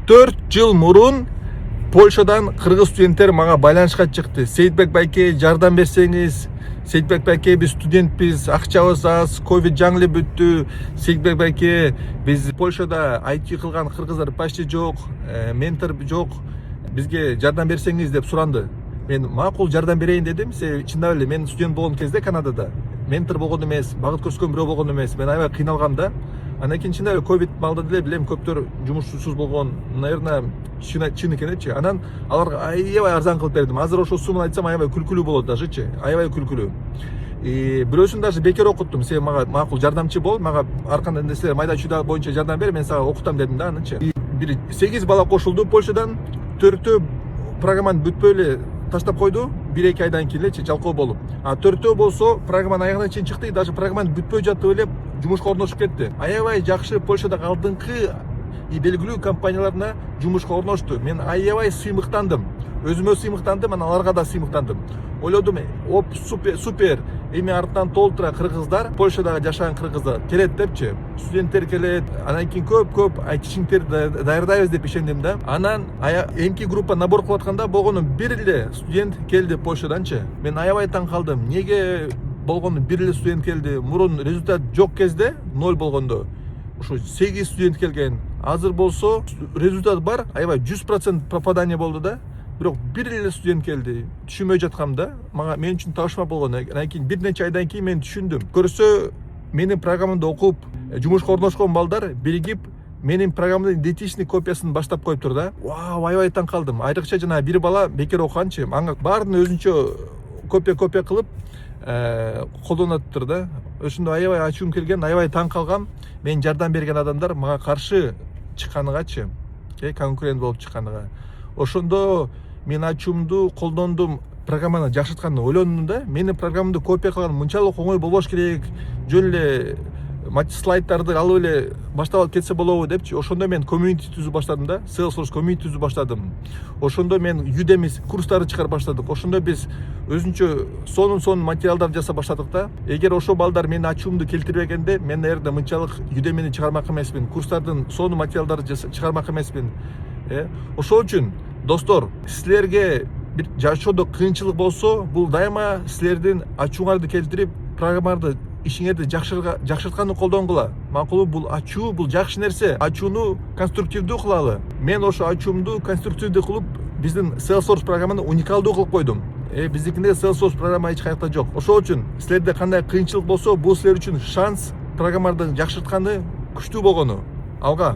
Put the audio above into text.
4 жыл мурун Польшадан кыргыз студенттер мага байланышка чыкты. Сейитбек байке, жардам берсеңиз. Сейитбек байке, биз студентпиз, акчабыз аз, ковид жаңы эле бүттү. Сейитбек байке, биз Польшада IT кылган кыргыздар почти жок, ментор жок. Бизге жардам берсеңиз деп суранды. Мен макул жардам берейин дедим. Чындап эле мен студент болгон кезде Канадада ментор болгон эмес, багыт көрсөткөн бирөө болгон эмес. Мен аябай кыйналгам да. Андан кийин чындап эле ковид маалда деле билем көптөр жумушсуз болгон, наверное, чын экенчи. Анан аларга аябай арзан кылып бердим. Азыр ошол сумманы айтсам аябай күлкүлүү болот дажычы. Аябай күлкүлүү. Бирөөсүн даже бекер окуттум. Сен мага макул жардамчы бол, мага ар кандай нерселер майда чүйда боюнча жардам бер, мен сага окутам дедим да анычы. Бир 8 бала кошулду Польшадан. 4төө программаны бүтпөй эле таштап койду. 1-2 айдан кийин элечи жалкоо болуп. 4төө болсо программанын аягына чейин чыкты, даже программаны бүтпөй жатып эле жумушка орношуп кетти. Аябай жакшы Польшадагы алдыңкы белгилүү компанияларына жумушка орношту. Мен аябай сыймыктандым. Өзүмө сыймыктандым, анан аларга да сыймыктандым. Ойлодум, оп, супер. Эми артынан толтура кыргыздар, Польшадагы жашаган кыргыздар келет депчи. Студенттер келет, анан кийин көп айтишиңтерди даярдайбыз деп ишендим да. Анан эмки группа набор кылып атканда болгону бир эле студент келди Польшаданчы. Мен аябай таң калдым. Неге болгону бир эле студент келди? Мурун результат жок кезде 0 болгондо ушу 8 студент келген. Азыр болсо результат бар, аябай 100% попадание болду да. Бирок бир эле студент келди. Түшүнбөй жаткам да. Мен үчүн табышма болгон. Андан кийин бир нече айдан кийин мен түшүндүм. Көрсө, менин программамды окуп, жумушка орношкон балдар биригип менин программамдын идентичный копиясын баштап коюптур да. Вау, аябай таң калдым. Айрыкча жана бир бала бекер окуганчы, ага баарын өзүнчө копия кылып колдонуптур да. Ошондо аябай ачуум келген, аябай таң калгам. Мен жардам берген адамдар мага каршы чыкканыгачы, конкурент болуп чыкканыга. Ошондо мен ачуумду колдондум, программаны жакшыртканды ойлондум да. Менин программамды копия кылган мынчалык оңой болбош керек. Жөн эле слайдтарды алып эле баштап алып кетсе болобу депчи. Ошондо мен комьюнити түзүп баштадым да. Salesforce комьюнити түзүп баштадым. Ошондо мен Udemy курстары чыгарып баштадык. Ошондо биз өзүнчө сонун материалдарды жасап баштадык да. Эгер ошол балдар менин ачуумду келтирбегенде, мен наверное мынчалык Udemy'ни чыгармак эмесмин. Курстардын сонун материалдарды чыгармак эмесмин. Ошол үчүн достор, силерге бир жашоодо кыйынчылык болсо, бул дайыма силердин ачууңарды келтирип, программарды ишиңерди жакшыртканды колдонгула. Макулу бул ачуу, бул жакшы нерсе. Ачууну конструктивдүү кылалы. Мен ошо ачуумду конструктивдүү кылып, биздин Salesforce программаны уникалдуу кылып койдум. Биздикинде Salesforce программа эч каякта жок. Ошол үчүн силерде кандай кыйынчылык болсо, бул силер үчүн шанс программарды жакшыртканды күчтүү болгону. Алга.